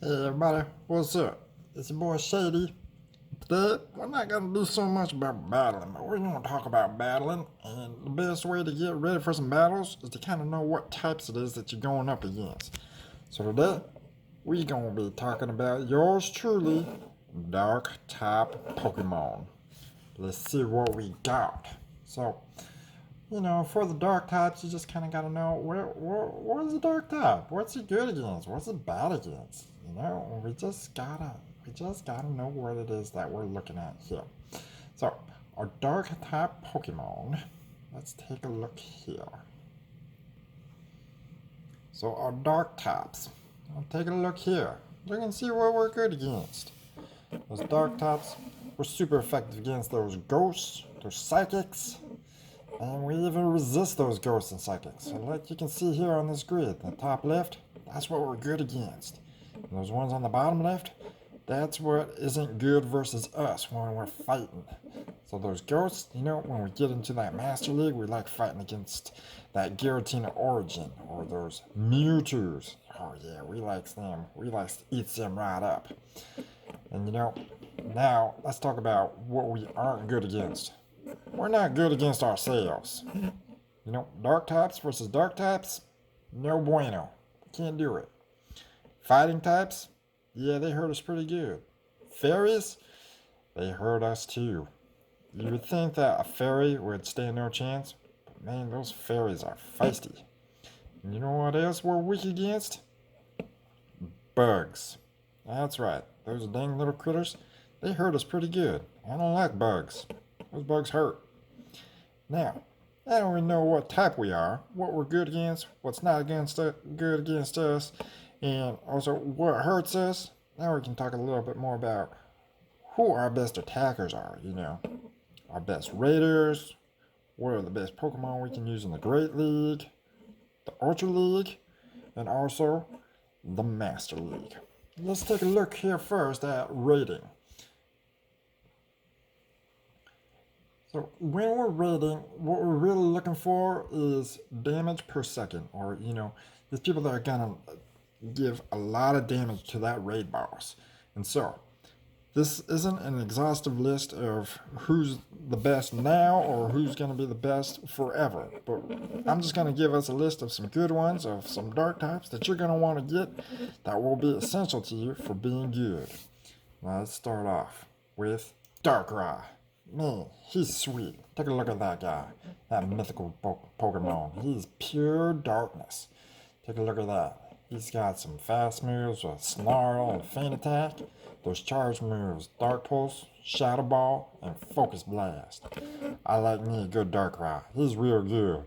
Hey everybody, what's up? It's your boy Shady. Today, we're not going to do so much about battling, but we're going to talk about battling, and the best way to get ready for some battles is to kind of know what types it is that you're going up against. So today, we're going to be talking about yours truly, Dark type Pokemon. Let's see what we got. So, for the dark types, you just kind of got to know what is the dark type? What's it good against? What's it bad against? We just gotta know what it is that we're looking at here. So, our dark type Pokemon. Let's take a look here. So, our dark types. I'll take a look here. Look and see what we're good against. Those dark types were super effective against those ghosts, those psychics. And we even resist those ghosts and psychics. So like you can see here on this grid, the top left, that's what we're good against. And those ones on the bottom left, that's what isn't good versus us when we're fighting. So those ghosts, when we get into that Master League, we like fighting against that Giratina Origin or those Mewtwo's. Oh yeah, we likes them. We likes to eat them right up. And now let's talk about what we aren't good against. We're not good against ourselves. Dark types versus dark types, no bueno. Can't do it. Fighting types, yeah, they hurt us pretty good. Fairies, they hurt us too. You would think that a fairy would stand no chance, but man, those fairies are feisty. And you know what else we're weak against? Bugs. That's right, those dang little critters, they hurt us pretty good. I don't like bugs. Those bugs hurt. Now we know what type we are, what we're good against, what's not good against us, and also what hurts us. Now we can talk a little bit more about who our best attackers are, our best raiders, what are the best Pokemon we can use in the Great League, the Ultra League, and also the Master League. Let's take a look here first at raiding. So when we're raiding, what we're really looking for is damage per second, or these people that are gonna give a lot of damage to that raid boss. And so this isn't an exhaustive list of who's the best now or who's gonna be the best forever, but I'm just gonna give us a list of some good ones, of some dark types that you're gonna want to get that will be essential to you for being good. Now let's start off with Darkrai. Man, he's sweet. Take a look at that guy. That mythical Pokemon. He's pure darkness. Take a look at that. He's got some fast moves with Snarl and Feint Attack. Those charge moves, Dark Pulse, Shadow Ball, and Focus Blast. I like me a good Darkrai. He's real good.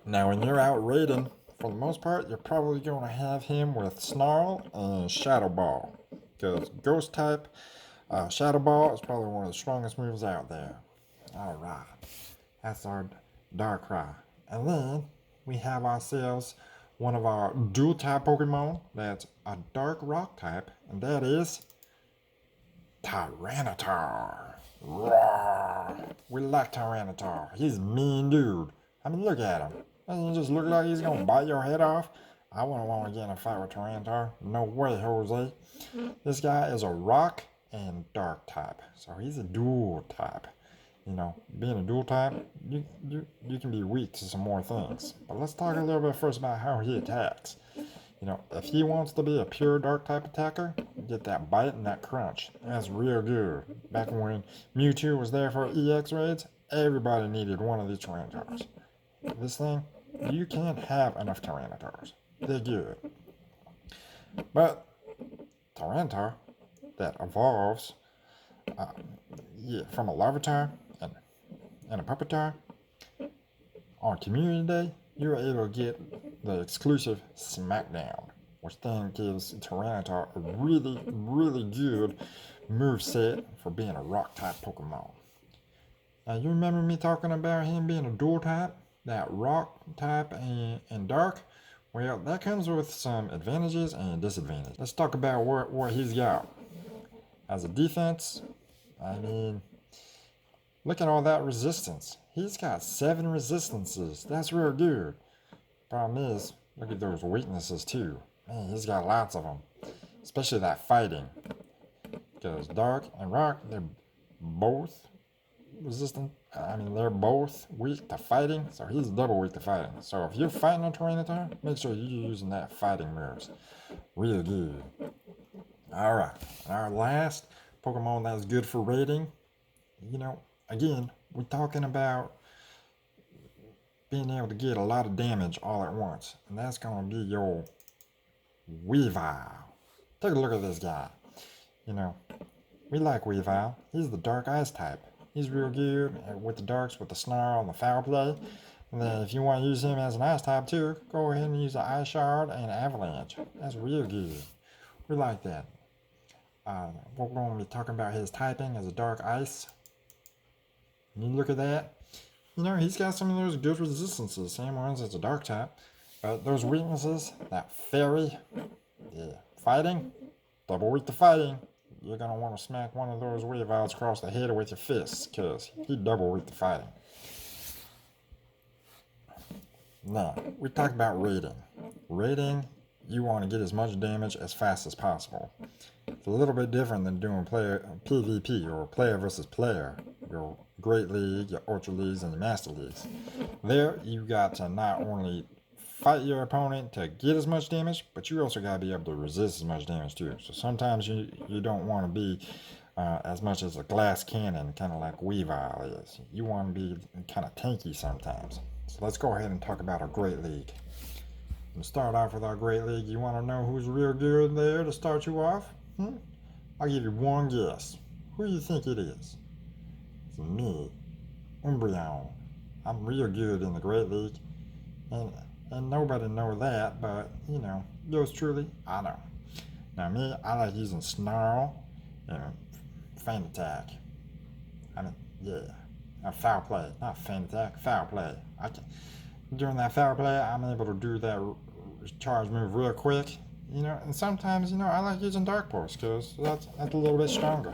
Now when you're out raiding, for the most part, you're probably going to have him with Snarl and Shadow Ball. Because Ghost type, Shadow Ball is probably one of the strongest moves out there. Alright, that's our Darkrai. And then we have ourselves one of our dual type Pokemon that's a dark rock type, and that is Tyranitar. Roar. We like Tyranitar. He's a mean dude. I mean, look at him. Doesn't he just look like he's gonna bite your head off? I wouldn't want to get in a fight with Tyranitar. No way, Jose. This guy is a rock and dark type, so he's a dual type. Being a dual type, you can be weak to some more things. But let's talk a little bit first about how he attacks. If he wants to be a pure dark type attacker, get that bite and that crunch. That's real good. Back when Mewtwo was there for EX raids, everybody needed one of these Tyranitars. This thing, you can't have enough Tyranitars. They're good. But Tyranitar that evolves from a Larvitar and a Puppetar, on Community Day, you're able to get the exclusive Smackdown, which then gives Tyranitar a really, really good moveset for being a rock type Pokemon. Now you remember me talking about him being a dual type, that rock type and dark? Well, that comes with some advantages and disadvantages. Let's talk about what he's got. As a defense, look at all that resistance. He's got 7 resistances. That's real good. Problem is, look at those weaknesses too. Man, he's got lots of them. Especially that fighting. Because Dark and Rock, they're both resistant. I mean, they're both weak to fighting, so he's double weak to fighting. So if you're fighting a Tyranitar, make sure you're using that fighting moves. Real good. Alright, our last Pokemon that's good for raiding. Again, we're talking about being able to get a lot of damage all at once. And that's going to be your Weavile. Take a look at this guy. We like Weavile. He's the Dark Ice type. He's real good with the darks, with the Snarl and the Foul Play. And then if you want to use him as an Ice type too, go ahead and use the Ice Shard and Avalanche. That's real good. We like that. We're going to be talking about his typing as a Dark Ice. And you look at that. He's got some of those good resistances, same ones as a Dark type. But those weaknesses, that Fairy, yeah, fighting, double weak to fighting. You're going to want to smack one of those Weaviles across the head with your fists, because he double weak to fighting. Now, we talked about raiding. Raiding, you want to get as much damage as fast as possible. It's a little bit different than doing PvP, or player versus player. Your Great League, your Ultra Leagues, and your Master Leagues. There, you got to not only fight your opponent to get as much damage, but you also got to be able to resist as much damage too. So sometimes you don't want to be as much as a glass cannon, kind of like Weavile is. You want to be kind of tanky sometimes. So let's go ahead and talk about our Great League. To start off with our Great League, you want to know who's real good there to start you off? I'll give you one guess. Who do you think it is? It's me, Umbreon. I'm real good in the Great League. And nobody know that, but, yours truly, I know. Now me, I like using Snarl and Feint Attack. Foul Play. Not Feint Attack, Foul Play. During that Foul Play, I'm able to do that charge move real quick. And sometimes, I like using Dark Pulse, because that's a little bit stronger.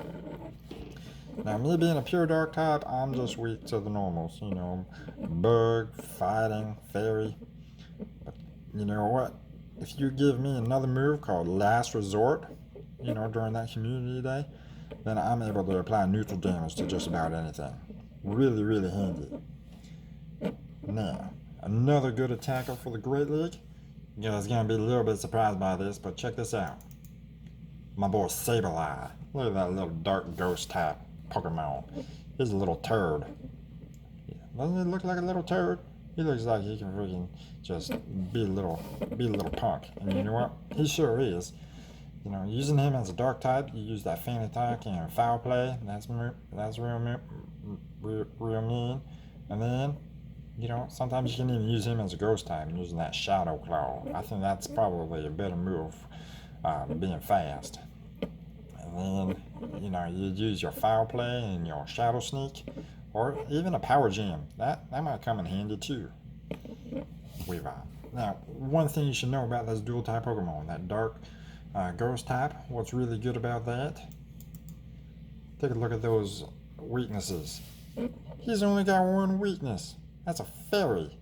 Now, me being a pure Dark type, I'm just weak to the normals. Bug, Fighting, Fairy. But you know what? If you give me another move called Last Resort, during that community day, then I'm able to apply neutral damage to just about anything. Really, really handy. Now, another good attacker for the Great League. You guys are going to be a little bit surprised by this, but check this out. My boy Sableye. Look at that little dark ghost type Pokemon. He's a little turd. Doesn't he look like a little turd? He looks like he can freaking just be a little punk. And you know what? He sure is. Using him as a Dark type, you use that Feint Attack and Foul Play. That's real mean. And then, sometimes you can even use him as a Ghost type, using that Shadow Claw. I think that's probably a better move, being fast. And then, you use your Foul Play and your Shadow Sneak, or even a Power Gem. That might come in handy too. Weavile. Now, one thing you should know about this dual type Pokemon, that Dark Ghost type, what's really good about that? Take a look at those weaknesses. He's only got one weakness. That's a Fairy.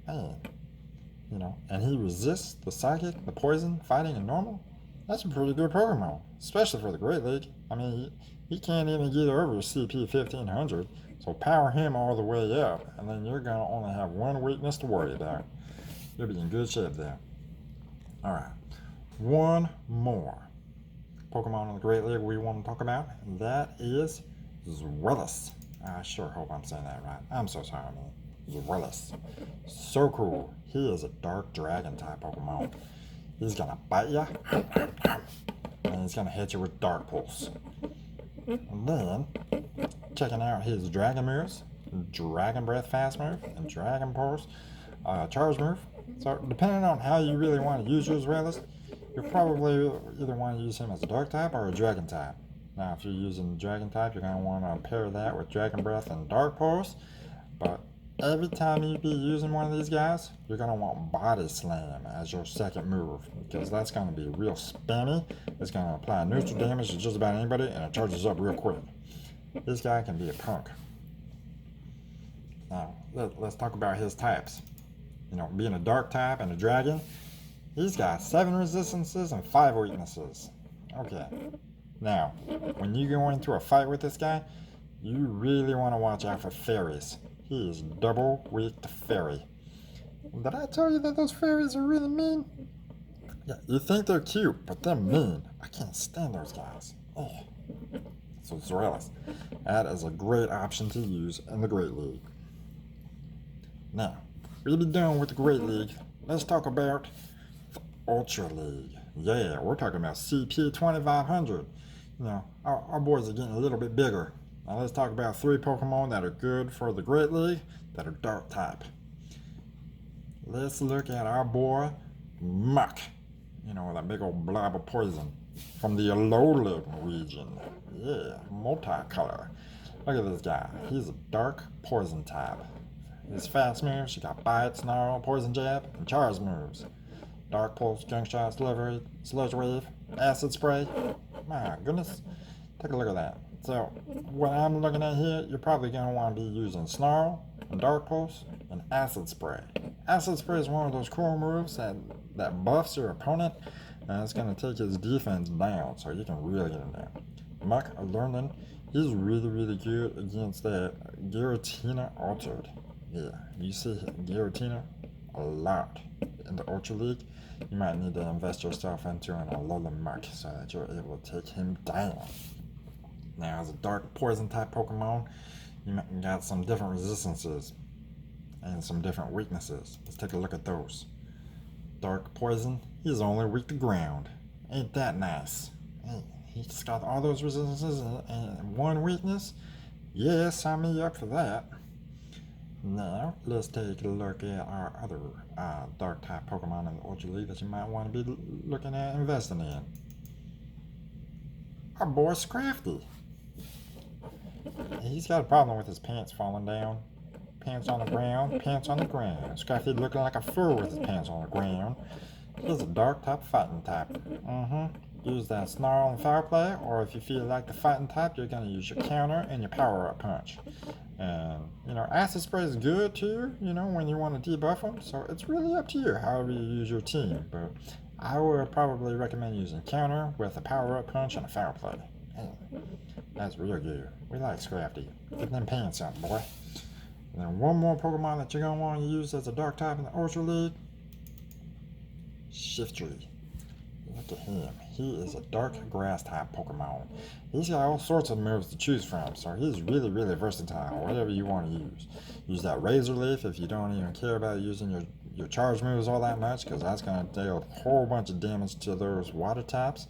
Man. And he resists the Psychic, the Poison, Fighting, and Normal. That's a pretty good Pokemon, especially for the Great League. He can't even get over CP 1500, so power him all the way up, and then you're going to only have one weakness to worry about. You'll be in good shape there. Alright, one more Pokemon in the Great League we want to talk about, and that is Willis. I sure hope I'm saying that right. I'm so sorry, man. Willis. So cool. He is a Dark Dragon type Pokemon. He's going to bite you, and he's going to hit you with Dark Pulse. And then, checking out his Dragon moves, Dragon Breath Fast move, and Dragon Pulse Charge move. So, depending on how you really want to use your Willis, you'll probably either want to use him as a Dark type or a Dragon type. Now, if you're using Dragon type, you're going to want to pair that with Dragon Breath and Dark Pulse. But every time you be using one of these guys, you're going to want Body Slam as your second move, because that's going to be real spammy. It's going to apply neutral damage to just about anybody, and it charges up real quick. This guy can be a punk. Now, let's talk about his types. Being a Dark type and a Dragon, He's got 7 resistances and 5 weaknesses. Okay. Now, when you go into a fight with this guy, you really want to watch out for fairies. He is double weak to fairy. Did I tell you that those fairies are really mean? Yeah, you think they're cute, but they're mean. I can't stand those guys. Oh. So Willis, that is a great option to use in the Great League. Now, we'll be done with the Great League. Let's talk about the Ultra League. Yeah, we're talking about CP 2500. You know, our boys are getting a little bit bigger. Now let's talk about 3 Pokemon that are good for the Great League that are Dark type. Let's look at our boy Muck. You know, that big old blob of poison from the Alolan region. Yeah, multicolor. Look at this guy. He's a dark poison type. His fast moves, you got Bite, Snarl, Poison Jab, and Charge moves. Dark Pulse, Junk Shot, Sludge Wave, Acid Spray. My goodness. Take a look at that. So, what I'm looking at here, you're probably going to want to be using Snarl, and Dark Pulse, and Acid Spray. Acid Spray is one of those cool moves that buffs your opponent, and it's going to take his defense down, so you can really get him down. Muck, learning, he's really, really good against that Giratina Altered. Yeah, you see Giratina a lot in the Ultra League. You might need to invest yourself into an Alolan Muck so that you're able to take him down. Now, as a dark poison type Pokemon, you got some different resistances and some different weaknesses. Let's take a look at those. Dark poison, he's only weak to ground. Ain't that nice? Hey, he's got all those resistances and 1 weakness. Yeah, sign me up for that. Now, let's take a look at our other dark type Pokemon in the Ultra League that you might want to be looking at investing in. Our boy Scrafty. He's got a problem with his pants falling down. Pants on the ground, pants on the ground. Scrafty looking like a fool with his pants on the ground. He's a dark type fighting type. Use that Snarl and Fire Play, or if you feel like the fighting type, you're going to use your counter and your power up punch. And, you know, Acid Spray is good too, you know, when you want to debuff them. So it's really up to you, however you use your team. But I would probably recommend using counter with a power up punch and a Fire Play. Man, that's real good. We like Scrafty. Get them pants up, boy. And then one more Pokemon that you're going to want to use as a dark type in the Ultra League. Shiftry. Look at him. He is a dark grass type Pokemon. He's got all sorts of moves to choose from, so he's really, really versatile, whatever you want to use. Use that Razor Leaf if you don't even care about using your charge moves all that much, because that's going to deal a whole bunch of damage to those water types.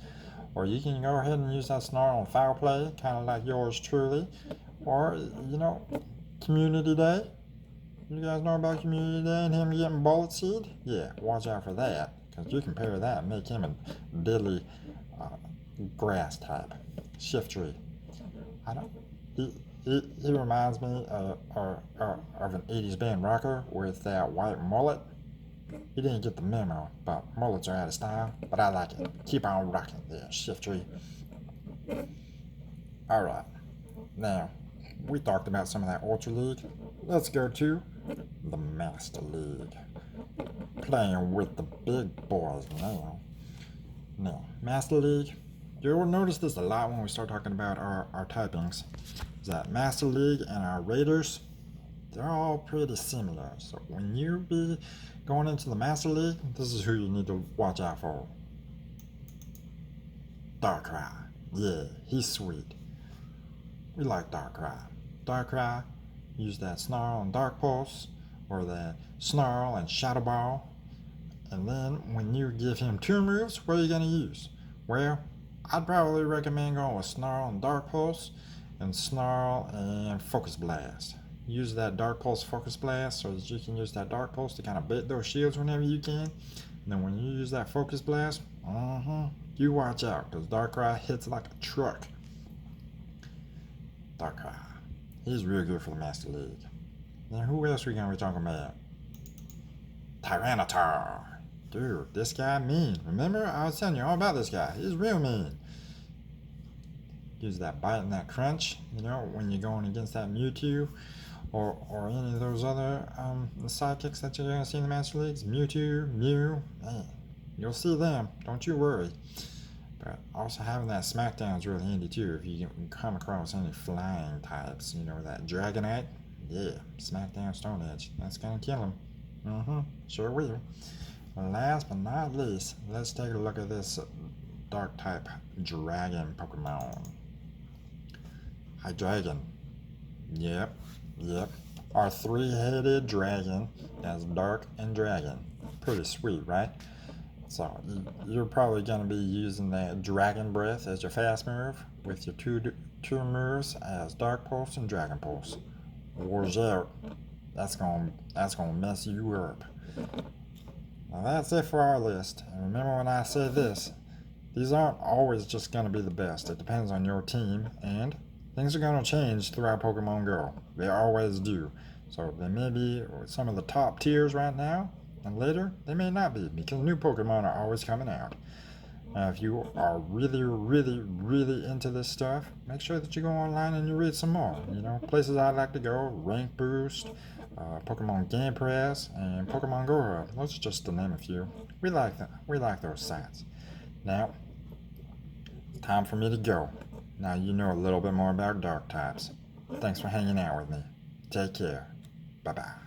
Or you can go ahead and use that Snarl on Foul Play, kind of like yours truly. Or, you know, Community Day. You guys know about Community Day and him getting Bullet Seed? Yeah, watch out for that. Because you can pair that and make him a deadly grass type. Shiftry. He reminds me of an 80s band rocker with that white mullet. He didn't get the memo, but mullets are out of style, but I like it. Keep on rocking there, Shiftry. Alright. Now, we talked about some of that Ultra League. Let's go to the Master League. Playing with the big boys now. Now, Master League, you'll notice this a lot when we start talking about our typings. Is that Master League and our Raiders, they're all pretty similar. So when you be going into the Master League, this is who you need to watch out for. Darkrai. Yeah, he's sweet. We like Darkrai. Darkrai, use that Snarl and Dark Pulse, or that Snarl and Shadow Ball. And then when you give him 2 moves, what are you going to use? Well, I'd probably recommend going with Snarl and Dark Pulse, and Snarl and Focus Blast. Use that Dark Pulse Focus Blast so that you can use that Dark Pulse to kind of bait those shields whenever you can. And then when you use that Focus Blast, you watch out, because Darkrai hits like a truck. Darkrai. He's real good for the Master League. Now who else are we going to be talking about? Tyranitar. Dude, this guy mean. Remember, I was telling you all about this guy. He's real mean. Use that Bite and that Crunch, you know, when you're going against that Mewtwo or any of those other sidekicks that you're going to see in the Master Leagues. Mewtwo, Mew, man, You'll see them, don't you worry. But also having that smackdown is really handy too. If you come across any flying types, you know, that Dragonite, yeah, smackdown Stone Edge. That's gonna kill him. Sure will. Last but not least, let's take a look at this dark type dragon Pokemon. Hydreigon. Yep. Our three-headed dragon that's dark and dragon. Pretty sweet, right? So you're probably going to be using that Dragon Breath as your fast move with your two moves as Dark Pulse and Dragon Pulse. Watch out. That's gonna mess you up. Now that's it for our list. And remember when I say this, these aren't always just going to be the best. It depends on your team, and things are going to change throughout Pokemon Go. They always do. So they may be some of the top tiers right now, and later they may not be, because new Pokemon are always coming out. Now if you are really into this stuff, make sure that you go online and you read some more. You know, places I like to go: Rank Boost, Pokemon Game Press, and Pokemon Go Hub. Those are just to name a few. We like them. We like those sites. Now, time for me to go. Now you know a little bit more about dark types. Thanks for hanging out with me. Take care. Bye-bye.